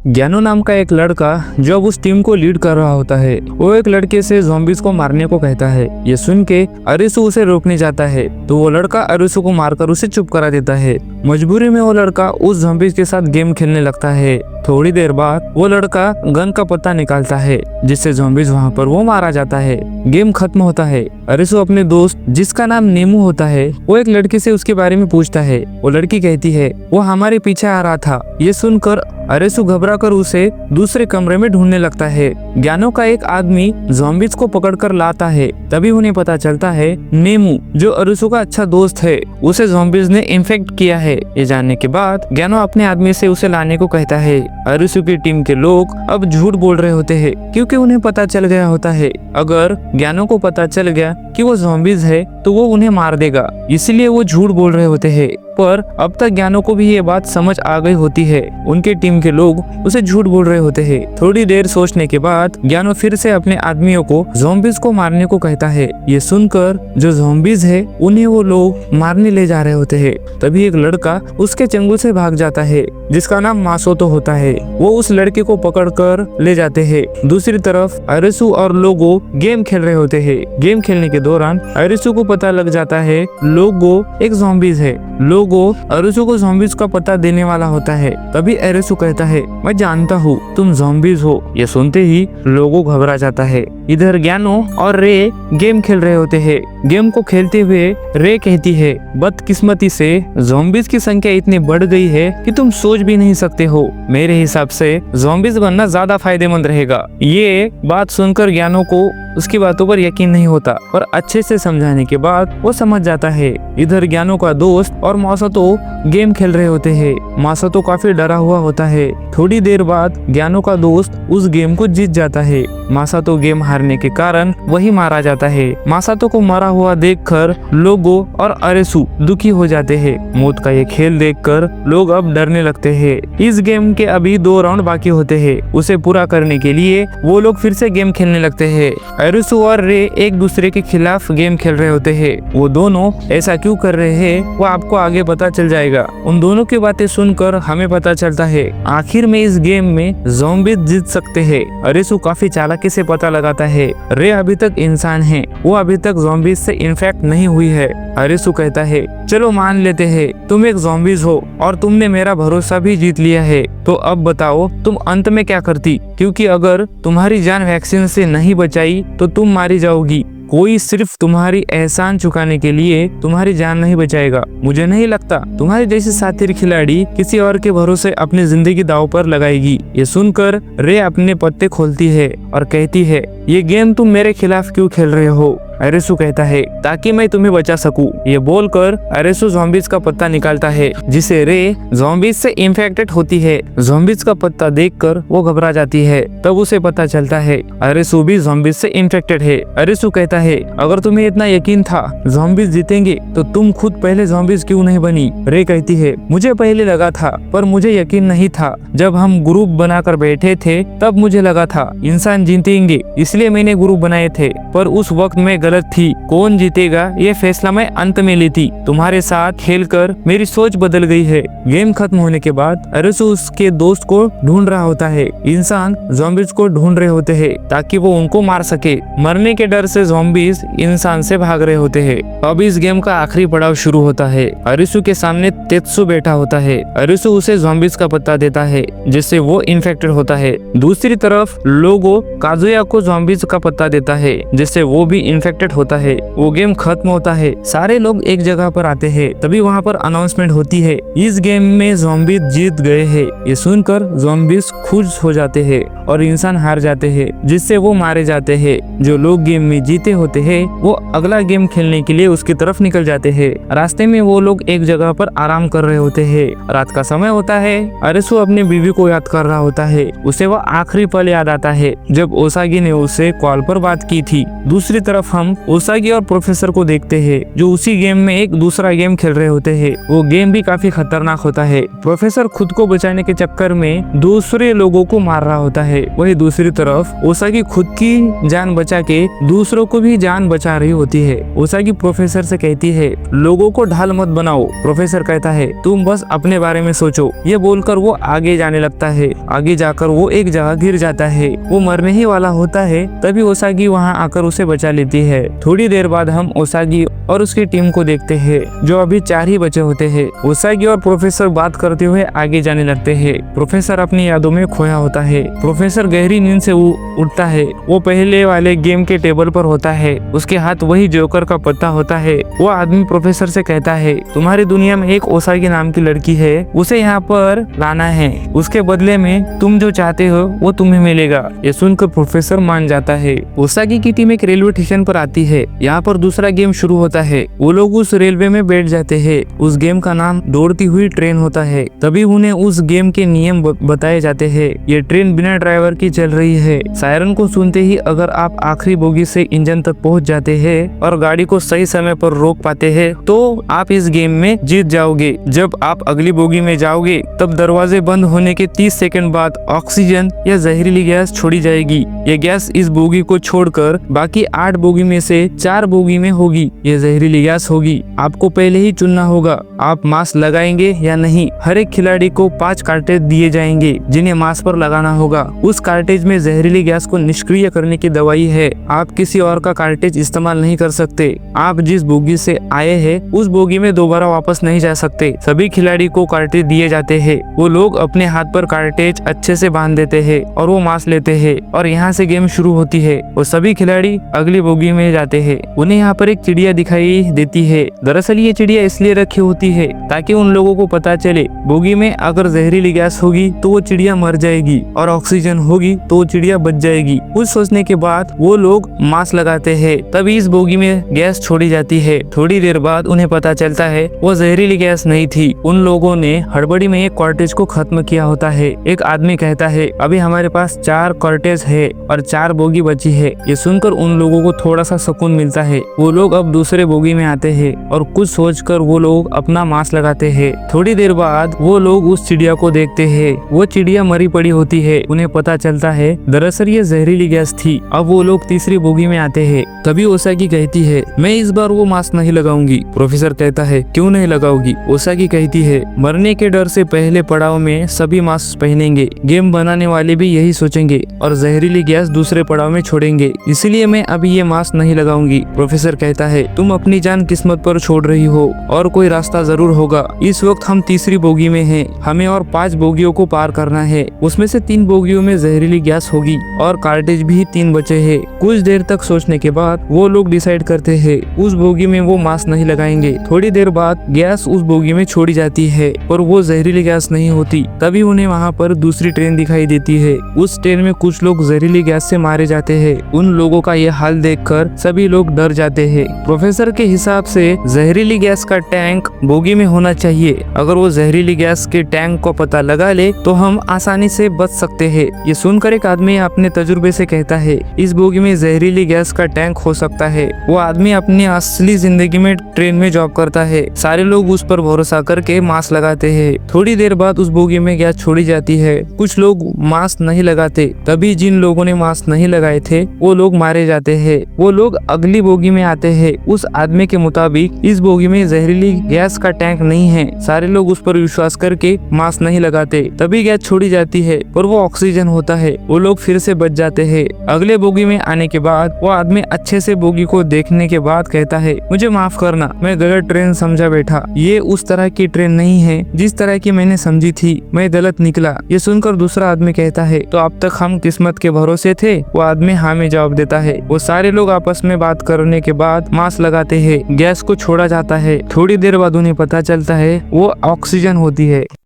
ज्ञानो नाम का एक लड़का जो अब उस टीम को लीड कर रहा होता है, वो एक लड़के से ज़ॉम्बीज़ को मारने को कहता है। ये सुन के अरिसु उसे रोकने जाता है तो वो लड़का अरिसु को मारकर उसे चुप करा देता है। मजबूरी में वो लड़का उस ज़ॉम्बीज़ के साथ गेम खेलने लगता है। थोड़ी देर बाद वो लड़का गन का पत्ता निकालता है जिससे ज़ॉम्बीज़ वहाँ पर वो मारा जाता है। गेम खत्म होता है। अरिसु अपने दोस्त जिसका नाम नेमू होता है वो एक लड़के से उसके बारे में पूछता है। वो लड़की कहती है वो हमारे पीछे आ रहा था। ये सुनकर अरिसु घबराकर उसे दूसरे कमरे में ढूंढने लगता है। ज्ञानो का एक आदमी ज़ॉम्बीज़ को पकड़कर लाता है। तभी उन्हें पता चलता है नेमू जो अरिसु का अच्छा दोस्त है उसे ज़ॉम्बीज़ ने इन्फेक्ट किया है। ये जानने के बाद ज्ञानो अपने आदमी से उसे लाने को कहता है। अरिसु की टीम के लोग अब झूठ बोल रहे होते हैं क्योंकि उन्हें पता चल गया होता है अगर ज्ञानो को पता चल गया कि वो ज़ॉम्बीज़ है तो वो उन्हें मार देगा, इसलिए वो झूठ बोल रहे होते हैं। पर अब तक ज्ञानो को भी ये बात समझ आ गई होती है। उनके टीम के लोग उसे झूठ बोल रहे होते हैं। थोड़ी देर सोचने के बाद ज्ञानो फिर से अपने आदमियों को ज़ॉम्बीज़ को मारने को कहता है। ये सुनकर जो ज़ॉम्बीज़ है उन्हें वो लोग मारने ले जा रहे होते हैं। तभी एक लड़का उसके चंगुल से भाग जाता है जिसका नाम मासोतो होता है। वो उस लड़के को पकड़कर ले जाते हैं। दूसरी तरफ अरिसु और लोगो गेम खेल रहे होते हैं। गेम खेलने के दौरान अरिसु को पता लग जाता है लोगो एक ज़ॉम्बीज़ है। लोगो अरिसु को ज़ॉम्बीज़ का पता देने वाला होता है। तभी अरिसु कहता है मैं जानता हूँ तुम ज़ॉम्बीज़ हो। ये सुनते ही लोगो घबरा जाता है। इधर ज्ञानो और रे गेम खेल रहे होते हैं। गेम को खेलते हुए रे कहती है बदकिस्मती से ज़ॉम्बीज़ की संख्या इतनी बढ़ गई है कि तुम सोच भी नहीं सकते हो। मेरे हिसाब से ज़ॉम्बीज़ बनना ज्यादा फायदेमंद रहेगा। ये बात सुनकर ज्ञानो को उसकी बातों पर यकीन नहीं होता पर अच्छे से समझाने के बाद वो समझ जाता है। इधर ज्ञानो का दोस्त और मासोतो गेम खेल रहे होते हैं। मासोतो काफी डरा हुआ होता है। थोड़ी देर बाद ज्ञानो का दोस्त उस गेम को जीत जाता है। मासोतो गेम हारने के कारण वही मारा जाता है। मासोतो को मरा हुआ देखकर लोगो और अरिसु दुखी हो जाते हैं। मौत का ये खेल देखकर लोग अब डरने लगते हैं। इस गेम के अभी 2 राउंड बाकी होते हैं। उसे पूरा करने के लिए वो लोग फिर से गेम खेलने लगते हैं। अरिसु और रे एक दूसरे के खिलाफ गेम खेल रहे होते हैं। वो दोनों ऐसा क्यों कर रहे हैं वो आपको आगे पता चल जाएगा। उन दोनों की बातें सुनकर हमें पता चलता है आखिर में इस गेम में ज़ॉम्बीज़ जीत सकते हैं। अरिसु काफी चालाकी से पता लगाता है रे अभी तक इंसान है, वो अभी तक ज़ॉम्बीज़ से इन्फेक्ट नहीं हुई है। अरिसु कहता है चलो मान लेते हैं तुम एक ज़ॉम्बीज़ हो और तुमने मेरा भरोसा भी जीत लिया है। तो अब बताओ तुम अंत में क्या करती, क्योंकि अगर तुम्हारी जान वैक्सीन से नहीं बचाई तो तुम मारी जाओगी। कोई सिर्फ तुम्हारी एहसान चुकाने के लिए तुम्हारी जान नहीं बचाएगा। मुझे नहीं लगता तुम्हारी जैसी साथी खिलाड़ी किसी और के भरोसे अपनी जिंदगी दांव पर लगाएगी। ये सुनकर रे अपने पत्ते खोलती है और कहती है ये गेम तुम मेरे खिलाफ क्यों खेल रहे हो। अरिसु कहता है ताकि मैं तुम्हें बचा सकूं। ये बोलकर अरिसु ज़ॉम्बीज़ का पत्ता निकालता है जिसे रे ज़ॉम्बीज़ से इन्फेक्टेड होती है। ज़ॉम्बीज़ का पत्ता देखकर वो घबरा जाती है। तब उसे पता चलता है अरिसु भी ज़ॉम्बीज़ से इन्फेक्टेड है। अरिसु कहता है अगर तुम्हें इतना यकीन था ज़ॉम्बीज़ जीतेंगे तो तुम खुद पहले ज़ॉम्बीज़ क्यों नहीं बनी। रे कहती है मुझे पहले लगा था पर मुझे यकीन नहीं था। जब हम ग्रुप बनाकर बैठे थे तब मुझे लगा था इंसान जीतेंगे, इसलिए मैंने ग्रुप बनाए थे। पर उस वक्त मैं गलत थी। कौन जीतेगा ये फैसला मैं अंत में लेती। तुम्हारे साथ खेलकर मेरी सोच बदल गई है। गेम खत्म होने के बाद अरिसु उसके दोस्त को ढूंढ रहा होता है। इंसान ज़ॉम्बीज़ को ढूंढ रहे होते हैं ताकि वो उनको मार सके। मरने के डर से ज़ॉम्बीज़ इंसान से भाग रहे होते हैं। अब इस गेम का आखिरी पड़ाव शुरू होता है। अरिसु के सामने तेत्सु बैठा होता है। अरिसु उसे ज़ॉम्बीज़ का पत्ता देता है जिससे वो इन्फेक्टेड होता है। दूसरी तरफ लोगो काजुया को ज़ॉम्बीज़ का पत्ता देता है जिससे वो भी इन्फेक्टेड होता है। वो गेम खत्म होता है। सारे लोग एक जगह पर आते हैं। तभी वहाँ पर अनाउंसमेंट होती है इस गेम में ज़ॉम्बीज़ जीत गए हैं। ये सुनकर ज़ॉम्बीज़ खुश हो जाते हैं और इंसान हार जाते हैं जिससे वो मारे जाते हैं। जो लोग गेम में जीते होते हैं वो अगला गेम खेलने के लिए उसकी तरफ निकल जाते हैं। रास्ते में वो लोग एक जगह पर आराम कर रहे होते हैं। रात का समय होता है। अरिसु अपनी बीवी को याद कर रहा होता है। उसे वह आखिरी पल याद आता है जब ओसागी ने उसे कॉल पर बात की थी। दूसरी तरफ हम हम ओसागी और प्रोफेसर को देखते हैं जो उसी गेम में एक दूसरा गेम खेल रहे होते हैं। वो गेम भी काफी खतरनाक होता है। प्रोफेसर खुद को बचाने के चक्कर में दूसरे लोगों को मार रहा होता है। वही दूसरी तरफ ओसागी खुद की जान बचा के दूसरों को भी जान बचा रही होती है। ओसागी प्रोफेसर से कहती है लोगों को ढाल मत बनाओ। प्रोफेसर कहता है तुम बस अपने बारे में सोचो। ये बोलकर वो आगे जाने लगता है। आगे जाकर वो एक जगह गिर जाता है। वो मरने ही वाला होता है, तभी ओसागी वहाँ आकर उसे बचा लेती है। थोड़ी देर बाद हम ओसागी और उसकी टीम को देखते हैं जो अभी 4 ही बचे होते हैं। ओसागी और प्रोफेसर बात करते हुए आगे जाने लगते हैं। प्रोफेसर अपनी यादों में खोया होता है। प्रोफेसर गहरी नींद से उठता है। वो पहले वाले गेम के टेबल पर होता है। उसके हाथ वही जोकर का पत्ता होता है। वो आदमी प्रोफेसर से कहता है तुम्हारी दुनिया में एक ओसागी नाम की लड़की है, उसे यहाँ पर लाना है। उसके बदले में तुम जो चाहते हो वो तुम्हें मिलेगा। ये सुनकर प्रोफेसर मान जाता है। ओसागी की टीम एक रेलवे स्टेशन पर आती है। यहाँ पर दूसरा गेम शुरू होता है। वो लोग उस रेलवे में बैठ जाते हैं। उस गेम का नाम दौड़ती हुई ट्रेन होता है। तभी उन्हें उस गेम के नियम बताए जाते हैं। ये ट्रेन बिना ड्राइवर की चल रही है। सायरन को सुनते ही अगर आप आखिरी बोगी से इंजन तक पहुंच जाते हैं और गाड़ी को सही समय पर रोक पाते हैं तो आप इस गेम में जीत जाओगे। जब आप अगली बोगी में जाओगे तब दरवाजे बंद होने के 30 सेकंड बाद ऑक्सीजन या जहरीली गैस छोड़ी जाएगी। ये गैस इस बोगी को छोड़कर बाकी 8 बोगी में से 4 बोगी में होगी। ये जहरीली गैस होगी। आपको पहले ही चुनना होगा आप मास्क लगाएंगे या नहीं। हर एक खिलाड़ी को 5 कार्टेज दिए जाएंगे जिन्हें मास्क पर लगाना होगा। उस कार्टेज में जहरीली गैस को निष्क्रिय करने की दवाई है। आप किसी और का कार्टेज इस्तेमाल नहीं कर सकते। आप जिस बोगी से आए हैं उस बोगी में दोबारा वापस नहीं जा सकते। सभी खिलाड़ी को कार्टेज दिए जाते हैं। वो लोग अपने हाथ पर कार्टेज अच्छे से बांध देते हैं और वो मास्क लेते हैं और यहाँ से गेम शुरू होती है। वो सभी खिलाड़ी अगली बोगी में जाते हैं। उन्हें यहाँ पर एक चिड़िया दिखाई देती है। दरअसल ये चिड़िया इसलिए रखी होती है ताकि उन लोगों को पता चले बोगी में अगर जहरीली गैस होगी तो वो चिड़िया मर जाएगी और ऑक्सीजन होगी तो वो चिड़िया बच जाएगी। कुछ सोचने के बाद वो लोग मास्क लगाते हैं। तभी इस बोगी में गैस छोड़ी जाती है। थोड़ी देर बाद उन्हें पता चलता है वो जहरीली गैस नहीं थी। उन लोगों ने हड़बड़ी में एक कॉर्टेज को खत्म किया होता है। एक आदमी कहता है अभी हमारे पास 4 कॉर्टेज है और 4 बोगी बची है। ये सुनकर उन लोगों को थोड़ा सा सुकून मिलता है। वो लोग अब दूसरे बोगी में आते हैं और कुछ सोचकर वो लोग अपना मास्क लगाते हैं। थोड़ी देर बाद वो लोग उस चिड़िया को देखते हैं। वो चिड़िया मरी पड़ी होती है। उन्हें पता चलता है दरअसल ये जहरीली गैस थी। अब वो लोग तीसरी बोगी में आते हैं। तभी ओसागी कहती है मैं इस बार वो मास्क नहीं लगाऊंगी। प्रोफेसर कहता है क्यों नहीं लगाओगी? ओसागी कहती है मरने के डर से पहले पड़ाव में सभी मास्क पहनेंगे। गेम बनाने वाले भी यही सोचेंगे और जहरीली गैस दूसरे पड़ाव में छोड़ेंगे, इसलिए मैं अभी ये मास्क नहीं लगाऊंगी। प्रोफेसर कहता है तुम अपनी जान किस्मत पर छोड़ रही हो और कोई रास्ता जरूर होगा। इस वक्त हम तीसरी बोगी में हैं। हमें और 5 बोगियों को पार करना है। उसमें से 3 बोगियों में जहरीली गैस होगी और कार्टेज भी 3 बचे हैं। कुछ देर तक सोचने के बाद वो लोग डिसाइड करते हैं उस बोगी में वो मास्क नहीं लगाएंगे। थोड़ी देर बाद गैस उस बोगी में छोड़ी जाती है और वो जहरीली गैस नहीं होती। तभी उन्हें वहाँ पर दूसरी ट्रेन दिखाई देती है। उस ट्रेन में कुछ लोग जहरीली गैस से मारे जाते हैं। उन लोगों का ये हाल देखकर सभी लोग डर जाते हैं। प्रोफेसर के हिसाब से जहरीली गैस का टैंक बोगी में होना चाहिए। अगर वो जहरीली गैस के टैंक को पता लगा ले तो हम आसानी से बच सकते हैं। ये सुनकर एक आदमी अपने तजुर्बे से कहता है इस बोगी में जहरीली गैस का टैंक हो सकता है। वो आदमी अपनी असली जिंदगी में ट्रेन में जॉब करता है। सारे लोग उस पर भरोसा करके मास्क लगाते हैं। थोड़ी देर बाद उस बोगी में गैस छोड़ी जाती है। कुछ लोग मास्क नहीं लगाते। तभी जिन लोगों ने मास्क नहीं लगाए थे वो लोग मारे जाते हैं। वो लोग अगली बोगी में आते हैं। उस आदमी के मुताबिक इस बोगी में जहरीली गैस का टैंक नहीं है। सारे लोग उस पर विश्वास करके मास्क नहीं लगाते। तभी गैस छोड़ी जाती है और वो ऑक्सीजन होता है। वो लोग फिर से बच जाते हैं। अगले बोगी में आने के बाद वो आदमी अच्छे से बोगी को देखने के बाद कहता है मुझे माफ करना, मैं गलत ट्रेन समझा बैठा। ये उस तरह की ट्रेन नहीं है जिस तरह की मैंने समझी थी। मैं गलत निकला। ये सुनकर दूसरा आदमी कहता है तो अब तक हम किस्मत के भरोसे थे? वो आदमी हाँ में जवाब देता है। वो सारे लोग आपस में बात करने के बाद मास्क लगाते हैं। गैस को छोड़ा जाता है। थोड़ी देर बाद उन्हें पता चलता है वो ऑक्सीजन होती है।